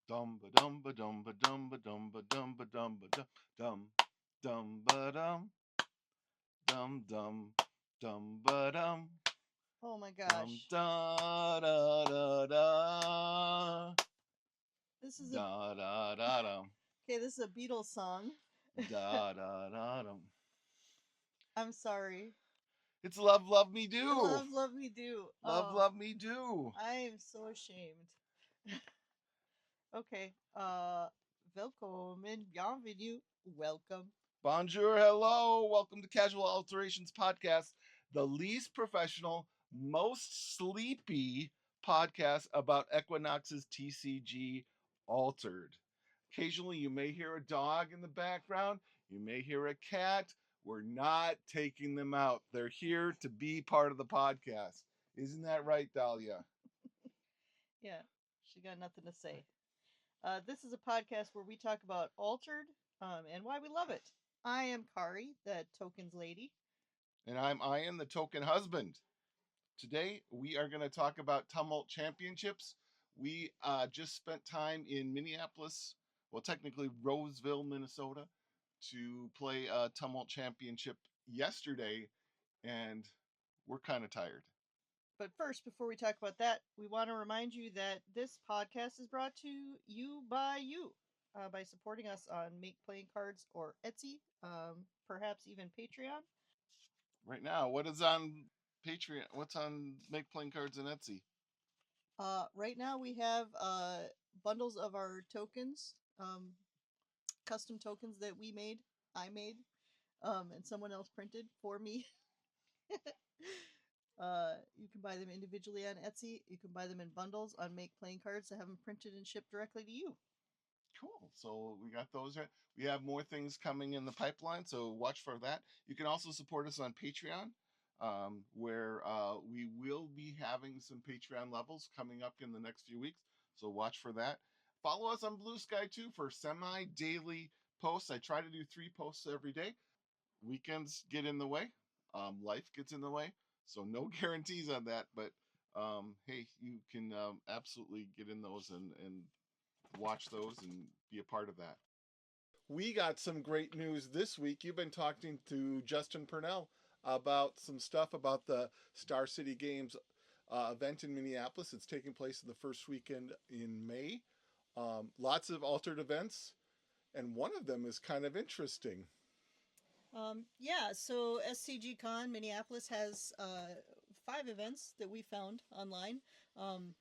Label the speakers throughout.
Speaker 1: Dum ba dum ba dum ba dum ba dum ba dum ba dum ba dum dum dum ba dum dum dum dum ba dum
Speaker 2: Oh my
Speaker 1: dum
Speaker 2: gosh.
Speaker 1: da da da da
Speaker 2: This is a
Speaker 1: da da da dum
Speaker 2: Okay, this is a Beatles song.
Speaker 1: da da da dum.
Speaker 2: I'm sorry.
Speaker 1: It's love, love me do.
Speaker 2: Love, love me do.
Speaker 1: Love,
Speaker 2: Oh,
Speaker 1: love me do.
Speaker 2: I am so ashamed. Okay. Welcome and bienvenue. Welcome.
Speaker 1: Bonjour, hello. Welcome to Casual Alterations Podcast, the least professional, most sleepy podcast about Equinox's TCG Altered. Occasionally, you may hear a dog in the background, you may hear a cat. We're not taking them out, they're here to be part of the podcast. Isn't that right, Dahlia?
Speaker 2: Yeah, she got nothing to say. This is a podcast where we talk about Altered and why we love it. I am Kari, the tokens lady.
Speaker 1: And I'm Ian, the token husband. Today, we are going to talk about Tumult Championships. We just spent time in Minneapolis, well, technically Roseville, Minnesota, to play a Tumult Championship yesterday, and we're kind of tired.
Speaker 2: But first, before we talk about that, we want to remind you that this podcast is brought to you by supporting us on Make Playing Cards or Etsy, perhaps even Patreon.
Speaker 1: Right now, what is on Patreon? What's on Make Playing Cards and Etsy?
Speaker 2: Right now, we have bundles of our tokens, custom tokens that I made, and someone else printed for me. You can buy them individually on Etsy. You can buy them in bundles on Make Playing Cards to have them printed and shipped directly to you.
Speaker 1: Cool. So we got those. We have more things coming in the pipeline, so watch for that. You can also support us on Patreon, where we will be having some Patreon levels coming up in the next few weeks. So watch for that. Follow us on Blue Sky too for semi-daily posts. I try to do 3 posts every day. Weekends get in the way. Life gets in the way. So no guarantees on that, but hey, you can absolutely get in those and watch those and be a part of that. We got some great news this week. You've been talking to Justin Purnell about some stuff about the Star City Games event in Minneapolis. It's taking place in the first weekend in May. Lots of altered events, and one of them is kind of interesting.
Speaker 2: Yeah, so SCG Con Minneapolis has 5 events that we found online. Um,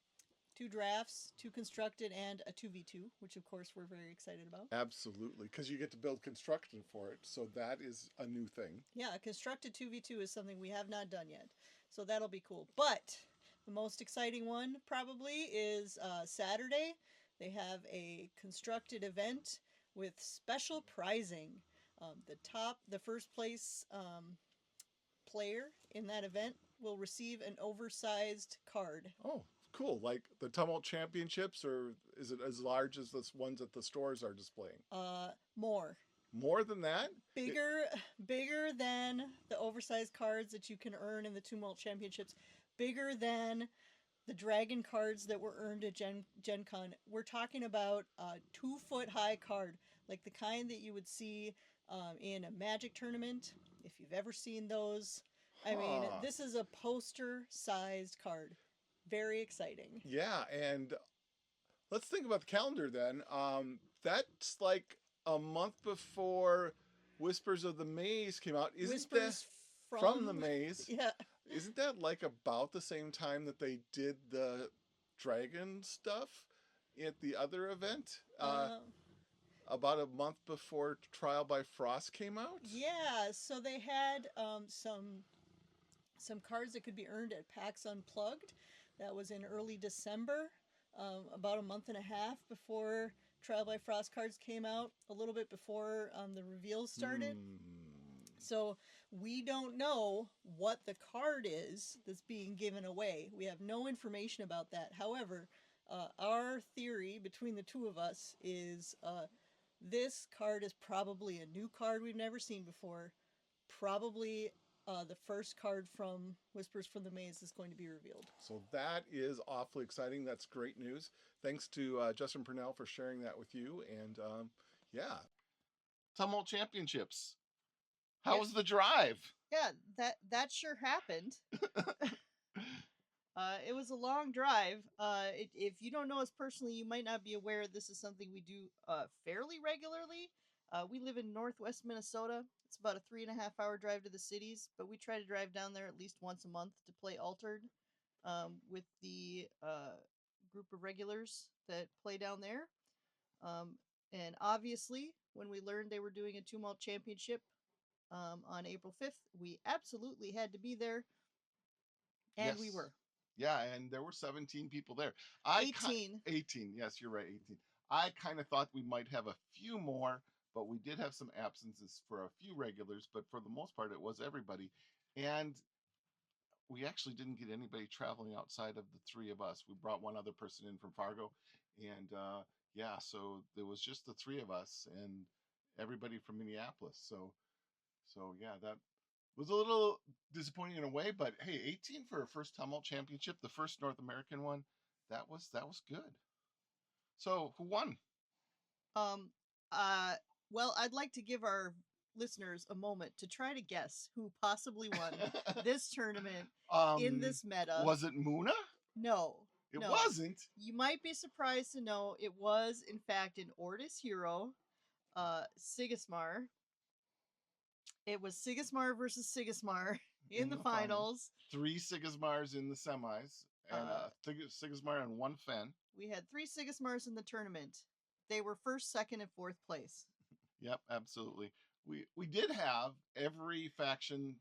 Speaker 2: 2 drafts, 2 constructed, and a 2v2, which of course we're very excited about.
Speaker 1: Absolutely, because you get to build construction for it, so that is a new thing.
Speaker 2: Yeah, a constructed 2v2 is something we have not done yet, so that'll be cool. But the most exciting one probably is Saturday. They have a constructed event with special prizing. The first place player in that event will receive an oversized card.
Speaker 1: Oh, cool! Like the Tumult Championships, or is it as large as the ones that the stores are displaying?
Speaker 2: More.
Speaker 1: More than that?
Speaker 2: Bigger, bigger than the oversized cards that you can earn in the Tumult Championships. Bigger than the dragon cards that were earned at Gen Con. We're talking about a 2 foot high card, like the kind that you would see in a Magic tournament, if you've ever seen those. I mean,
Speaker 1: Huh.
Speaker 2: this is a poster sized card. Very exciting.
Speaker 1: Yeah, and let's think about the calendar then. That's like a month before Whispers of the Maze came out. Isn't that
Speaker 2: Whispers
Speaker 1: from the
Speaker 2: from.
Speaker 1: Maze?
Speaker 2: Yeah.
Speaker 1: Isn't that like about the same time that they did the dragon stuff at the other event?
Speaker 2: Uh,
Speaker 1: About a month before Trial by Frost came out?
Speaker 2: yeah, so they had some cards that could be earned at PAX Unplugged. That was in early December, about a month and a half before Trial by Frost cards came out, a little bit before the reveals started. So we don't know what the card is that's being given away. We have no information about that. However, our theory between the two of us is this card is probably a new card we've never seen before, probably the first card from Whispers from the Maze is going to be revealed.
Speaker 1: So that is awfully exciting. That's great news. Thanks to Justin Purnell for sharing that with you. And yeah, Tumult Championships. How was the drive?
Speaker 2: Yeah, that sure happened. It was a long drive. If you don't know us personally, you might not be aware this is something we do fairly regularly. We live in northwest Minnesota. It's about a 3.5 hour drive to the cities, but we try to drive down there at least once a month to play Altered with the group of regulars that play down there. And obviously, when we learned they were doing a Tumult Championship on April 5th, we absolutely had to be there. And we were.
Speaker 1: Yeah, and there were 17 people there.
Speaker 2: 18.
Speaker 1: 18. Yes, you're right, 18. I kind of thought we might have a few more, but we did have some absences for a few regulars, but for the most part, it was everybody. And we actually didn't get anybody traveling outside of the three of us. We brought one other person in from Fargo, and yeah, so there was just the three of us and everybody from Minneapolis. So yeah, that was a little disappointing in a way, but hey, 18 for a first Tumult Championship, the first North American one, that was good. So who won?
Speaker 2: Um, well, I'd like to give our listeners a moment to try to guess who possibly won this tournament in this meta.
Speaker 1: Was it Muna?
Speaker 2: No.
Speaker 1: It wasn't.
Speaker 2: You might be surprised to know it was, in fact, an Ortis hero, Sigismar. It was Sigismar versus Sigismar in the finals.
Speaker 1: 3 Sigismars in the semis, and Sigismar and 1 Fen.
Speaker 2: We had 3 Sigismars in the tournament. They were first, second, and fourth place.
Speaker 1: Yep, absolutely. We did have every faction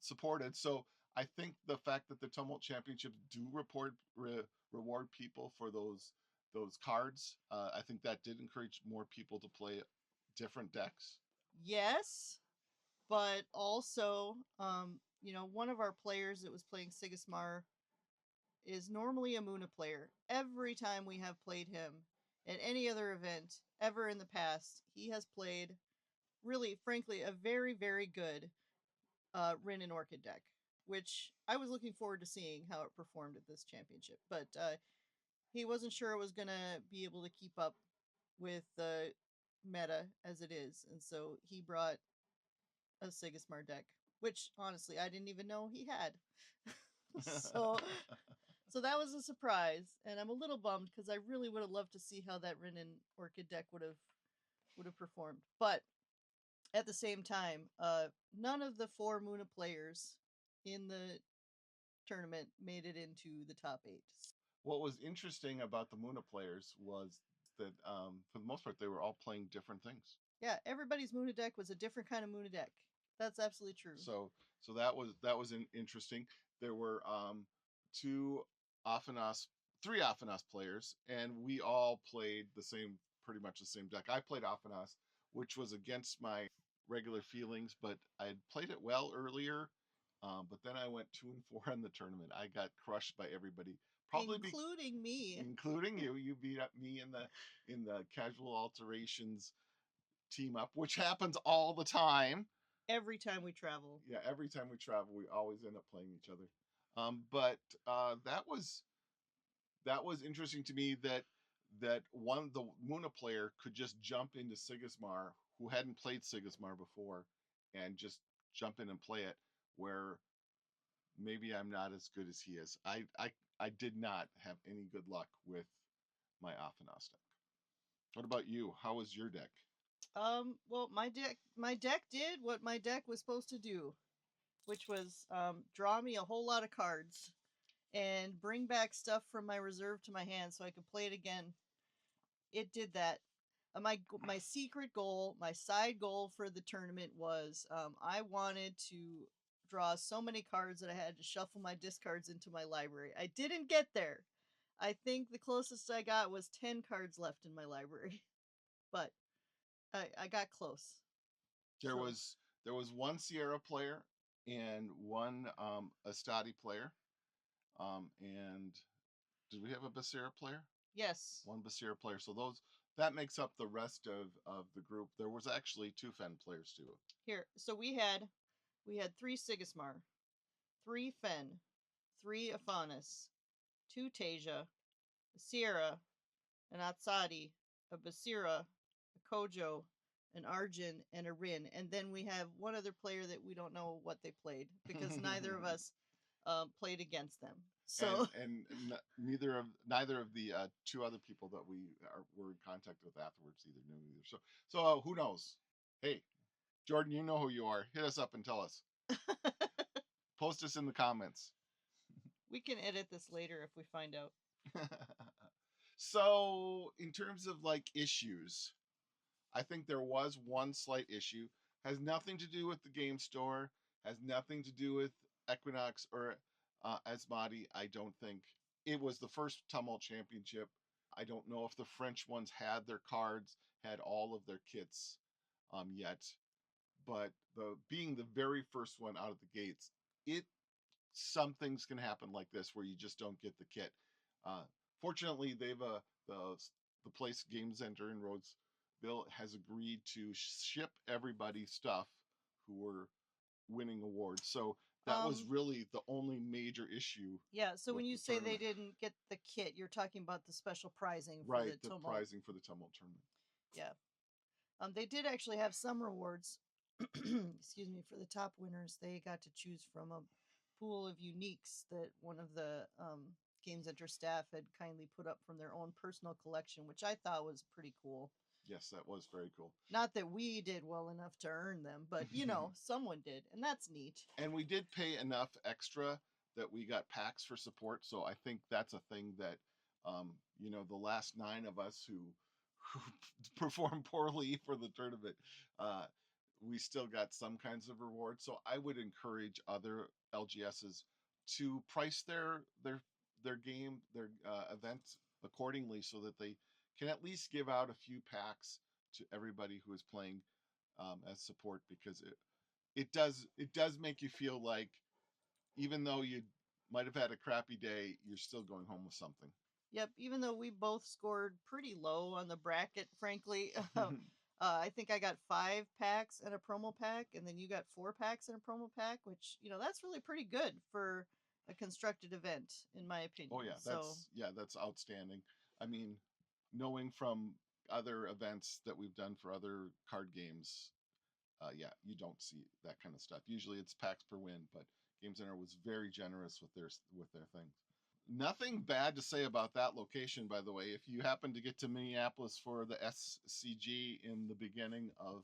Speaker 1: supported, so I think the fact that the Tumult Championships do reward people for those cards, I think that did encourage more people to play different decks.
Speaker 2: Yes, but also, one of our players that was playing Sigismar is normally a Muna player. Every time we have played him at any other event ever in the past, he has played, really, frankly, a very, very good Rin and Orchid deck, which I was looking forward to seeing how it performed at this championship. But he wasn't sure it was going to be able to keep up with the meta as it is, and so he brought a Sigismar deck, which honestly I didn't even know he had. So that was a surprise, and I'm a little bummed because I really would have loved to see how that Rin and Orchid deck would have performed. But at the same time, none of the 4 Muna players in the tournament made it into the top 8.
Speaker 1: What was interesting about the Muna players was that for the most part they were all playing different things.
Speaker 2: Yeah, everybody's Muna deck was a different kind of Muna deck. That's absolutely true.
Speaker 1: So that was interesting. There were 3 Afanas players, and we all played pretty much the same deck. I played Afanas, which was against my regular feelings, but I had played it well earlier. But then I went 2-4 in the tournament. I got crushed by everybody,
Speaker 2: probably including me.
Speaker 1: Including you. You beat up me in the casual alterations team up, which happens all the time.
Speaker 2: Every time we travel.
Speaker 1: Yeah, every time we travel, we always end up playing each other. But that was interesting to me that the Muna player could just jump into Sigismar, who hadn't played Sigismar before, and just jump in and play it, where maybe I'm not as good as he is. I did not have any good luck with my Afanas deck. What about you? How was your deck?
Speaker 2: Well, my deck did what my deck was supposed to do, which was draw me a whole lot of cards and bring back stuff from my reserve to my hand so I could play it again. It did that. My secret goal, my side goal for the tournament was I wanted to draw so many cards that I had to shuffle my discards into my library. I didn't get there. I think the closest I got was 10 cards left in my library. But I got close.
Speaker 1: There was 1 Sierra player and 1 Astadi player. And did we have a Becerra player?
Speaker 2: Yes.
Speaker 1: 1 Becerra player. So that makes up the rest of the group. There was actually 2 Fen players too.
Speaker 2: Here, so we had
Speaker 3: we had 3 Sigismar, 3 Fen, 3 Aphanis, 2 Tasia, a Sierra, an Atsadi, a Basira, a Kojo, an Arjun, and a Rin. And then we have one other player that we don't know what they played because neither of us played against them. So
Speaker 1: neither of the two other people that were in contact with afterwards either knew either. So who knows? Hey, Jordan, you know who you are. Hit us up and tell us. Post us in the comments.
Speaker 3: We can edit this later if we find out.
Speaker 1: So, in terms of like issues, I think there was one slight issue. Has nothing to do with the game store. Has nothing to do with Equinox or Asmati. I don't think it was the first Tumult Championship. I don't know if the French ones had their cards, had all of their kits yet, but being the very first one out of the gates, some things can happen like this where you just don't get the kit. Fortunately, the place Game Center in Rhodesville has agreed to ship everybody stuff who were winning awards. So that was really the only major issue.
Speaker 3: Yeah, so when you say
Speaker 1: tournament.
Speaker 3: they didn't get the kit, you're talking about the special prizing for
Speaker 1: right,
Speaker 3: the Tumult.
Speaker 1: Prizing for the Tumult tournament.
Speaker 3: Yeah. They did actually have some rewards. Excuse me, for the top winners. They got to choose from a pool of uniques that one of the Game Center staff had kindly put up from their own personal collection, which I thought was pretty cool.
Speaker 1: Yes, that was very cool.
Speaker 3: Not that we did well enough to earn them, but you know, someone did, and that's neat.
Speaker 1: And we did pay enough extra that we got packs for support. So I think that's a thing that, the last 9 of us who performed poorly for the tournament, we still got some kinds of rewards. So I would encourage other LGSs to price their game, their event accordingly, so that they can at least give out a few packs to everybody who is playing as support, because it does make you feel like even though you might have had a crappy day, you're still going home with something.
Speaker 3: Yep, even though we both scored pretty low on the bracket, frankly. I think I got 5 packs and a promo pack, and then you got 4 packs and a promo pack, which, that's really pretty good for a constructed event, in my opinion.
Speaker 1: Oh yeah, that's outstanding. I mean, knowing from other events that we've done for other card games, you don't see that kind of stuff. Usually it's packs per win, but Game Center was very generous with their things. Nothing bad to say about that location, by the way. If you happen to get to Minneapolis for the SCG in the beginning of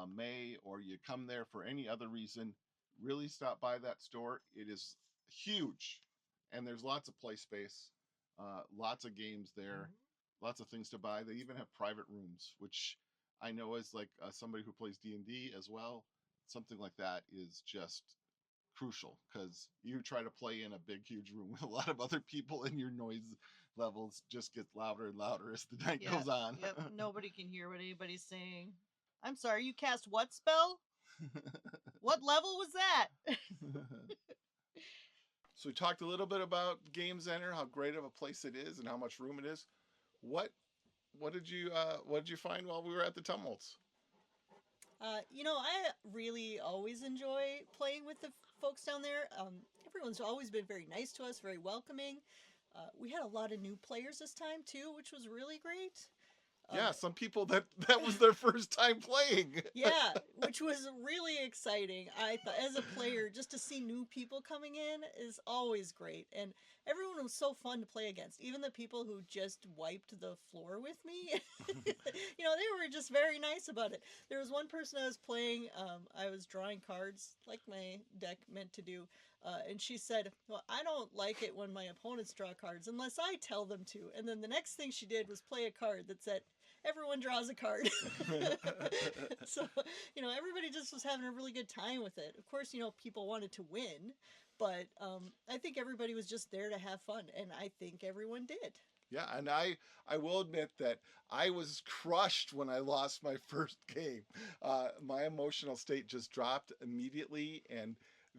Speaker 1: May, or you come there for any other reason, really stop by that store. It is huge, and there's lots of play space, lots of games there, lots of things to buy. They even have private rooms, which I know as like somebody who plays D&D as well, something like that is just crucial, because you try to play in a big huge room with a lot of other people and your noise levels just get louder and louder as the night goes on.
Speaker 3: Yep, nobody can hear what anybody's saying. I'm sorry, you cast what spell? What level was that?
Speaker 1: So we talked a little bit about Game Center, how great of a place it is and how much room it is. What did you find while we were at the Tumults?
Speaker 2: I really always enjoy playing with the folks down there. Everyone's always been very nice to us, very welcoming. We had a lot of new players this time too, which was really great.
Speaker 1: Yeah, some people that was their first time playing.
Speaker 2: Yeah, which was really exciting. I thought, as a player, just to see new people coming in is always great. And everyone was so fun to play against. Even the people who just wiped the floor with me, they were just very nice about it. There was one person I was playing, I was drawing cards like my deck meant to do. And she said, well, I don't like it when my opponents draw cards unless I tell them to. And then the next thing she did was play a card that said, everyone draws a card. So, everybody just was having a really good time with it. Of course, people wanted to win, but I think everybody was just there to have fun, and I think everyone did.
Speaker 1: Yeah, and I will admit that I was crushed when I lost my first game. My emotional state just dropped immediately, and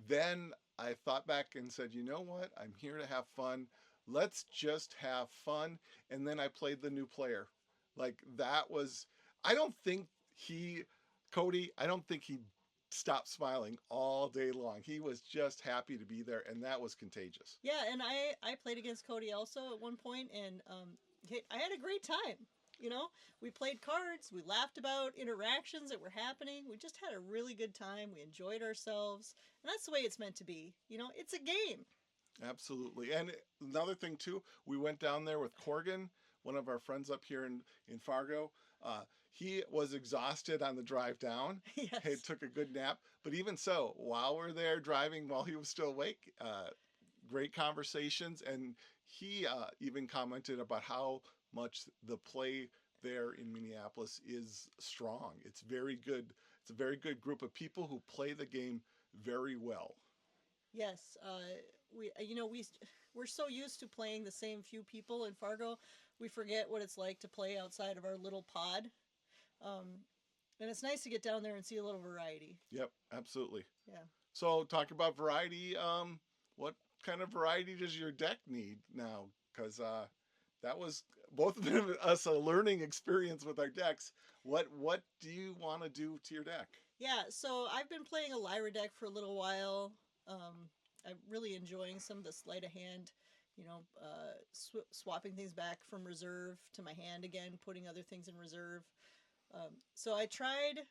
Speaker 1: then I thought back and said, you know what? I'm here to have fun. Let's just have fun. And then I played the new player. Like, that was, I don't think Cody
Speaker 4: stop smiling all day long. He was just happy to be there, and that was contagious.
Speaker 2: Yeah, and I played against Cody also at one point, and I had a great time. You know, we played cards, we laughed about interactions that were happening. We just had a really good time. We enjoyed ourselves, and that's the way it's meant to be. You know, it's a game.
Speaker 4: Absolutely. And another thing too, we went down there with Corgan, one of our friends up here in Fargo. He was exhausted on the drive down.
Speaker 2: Yes.
Speaker 4: He took a good nap. But even so, while we're there driving, while he was still awake, great conversations. And he even commented about how much the play there in Minneapolis is strong. It's very good. It's a very good group of people who play the game very well.
Speaker 2: Yes, we're so used to playing the same few people in Fargo, we forget what it's like to play outside of our little pod. And it's nice to get down there and see a little variety.
Speaker 4: Yep, absolutely.
Speaker 2: Yeah.
Speaker 4: So, talk about variety. What kind of variety does your deck need now? Because that was both of us a learning experience with our decks. What do you want to do to your deck?
Speaker 2: Yeah, so I've been playing a Lyra deck for a little while. I'm really enjoying some of the sleight of hand, swapping things back from reserve to my hand again, putting other things in reserve. So I tried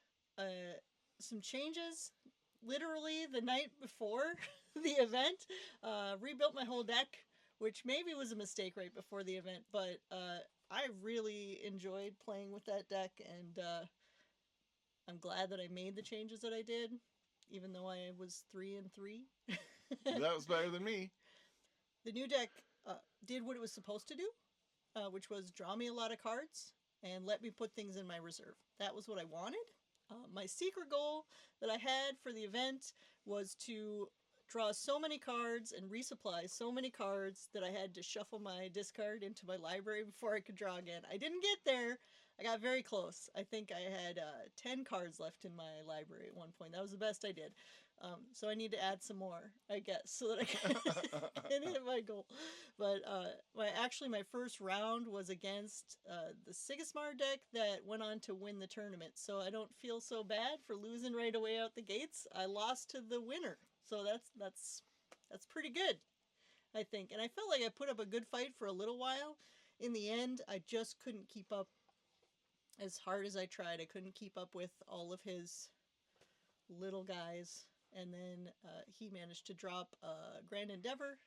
Speaker 2: some changes literally the night before the event, rebuilt my whole deck, which maybe was a mistake right before the event, but I really enjoyed playing with that deck, and I'm glad that I made the changes that I did, even though I was 3-3.
Speaker 4: That was better than me.
Speaker 2: The new deck did what it was supposed to do, which was draw me a lot of cards and let me put things in my reserve. That was what I wanted. My secret goal that I had for the event was to draw so many cards and resupply so many cards that I had to shuffle my discard into my library before I could draw again. I didn't get there. I got very close. I think I had 10 cards left in my library at one point. That was the best I did. So I need to add some more, I guess, so that I can, can hit my goal. But my first round was against the Sigismar deck that went on to win the tournament. So I don't feel so bad for losing right away out the gates. I lost to the winner. So that's pretty good, I think. And I felt like I put up a good fight for a little while. In the end, I just couldn't keep up as hard as I tried. I couldn't keep up with all of his little guys. And then he managed to drop Grand Endeavor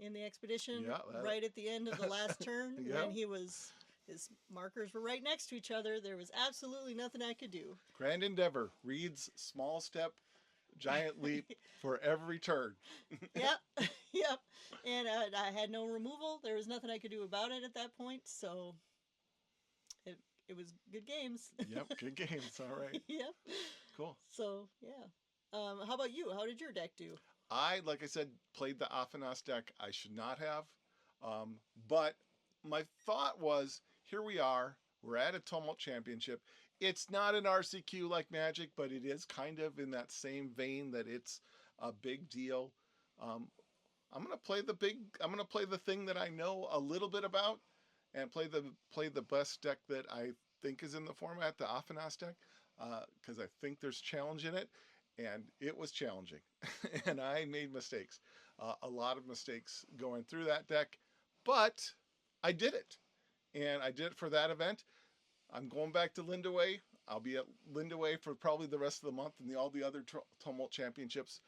Speaker 2: in the expedition right at the end of the last turn.
Speaker 4: Yeah.
Speaker 2: When his markers were right next to each other. There was absolutely nothing I could do.
Speaker 4: Grand Endeavor reads small step, giant leap for every turn.
Speaker 2: Yep. Yep. And I had no removal. There was nothing I could do about it at that point. So it was good games.
Speaker 4: Yep, good games. All right.
Speaker 2: Yep.
Speaker 4: Cool.
Speaker 2: So, yeah. How about you? How did your deck do?
Speaker 4: Like I said, played the Equinox deck. I should not have. But my thought was, here we are. We're at a Tumult Championship. It's not an RCQ like Magic, but it is kind of in that same vein that it's a big deal. I'm gonna play the thing that I know a little bit about, and play the best deck that I think is in the format, the Equinox deck, because I think there's challenge in it. And it was challenging, and I made mistakes, a lot of mistakes going through that deck, but I did it, and I did it for that event. I'm going back to Lindaway. I'll be at Lindaway for probably the rest of the month and all the other Tumult Championships,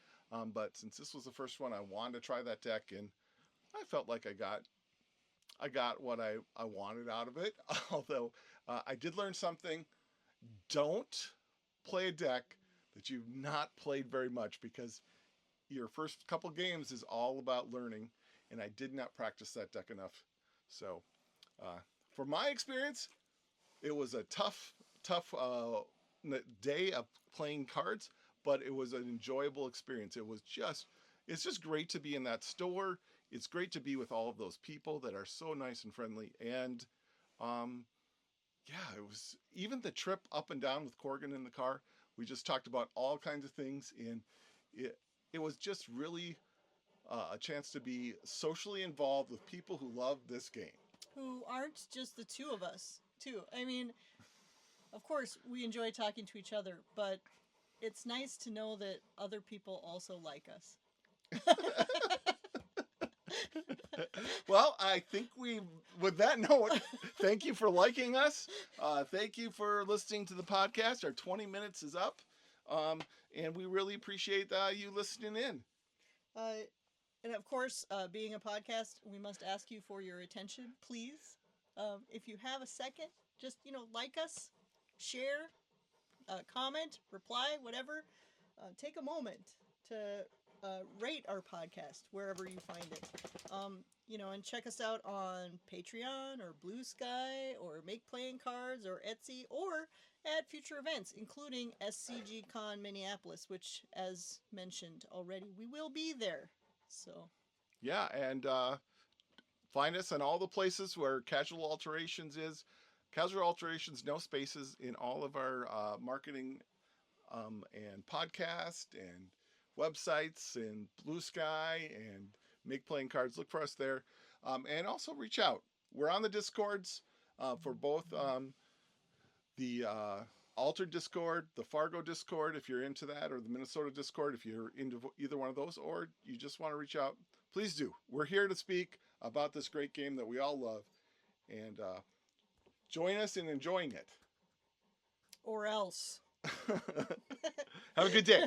Speaker 4: but since this was the first one, I wanted to try that deck, and I felt like I got what I wanted out of it, although I did learn something. Don't play a deck that you've not played very much, because your first couple games is all about learning, and I did not practice that deck enough. So, for my experience, it was a tough day of playing cards, but it was an enjoyable experience. It's just great to be in that store. It's great to be with all of those people that are so nice and friendly, and it was even the trip up and down with Corgan in the car. We just talked about all kinds of things, and it was just really a chance to be socially involved with people who love this game.
Speaker 2: Who aren't just the two of us, too. I mean, of course, we enjoy talking to each other, but it's nice to know that other people also like us.
Speaker 4: Well, I think with that note, thank you for liking us. Thank you for listening to the podcast. Our 20 minutes is up. And we really appreciate you listening in.
Speaker 2: And of course, being a podcast, we must ask you for your attention, please. If you have a second, just, like us, share, comment, reply, whatever. Take a moment to rate our podcast wherever you find it. And check us out on Patreon or Blue Sky or Make Playing Cards or Etsy or at future events, including SCG Con Minneapolis, which, as mentioned already, we will be there. So,
Speaker 4: yeah, and find us on all the places where Casual Alterations is. Casual Alterations, no spaces in all of our marketing and podcast and websites and Blue Sky and Make Playing Cards. Look for us there. And also reach out. We're on the Discords for both the Altered Discord, the Fargo Discord, if you're into that, or the Minnesota Discord, if you're into either one of those, or you just want to reach out, please do. We're here to speak about this great game that we all love. And join us in enjoying it.
Speaker 2: or else.
Speaker 4: Have a good day.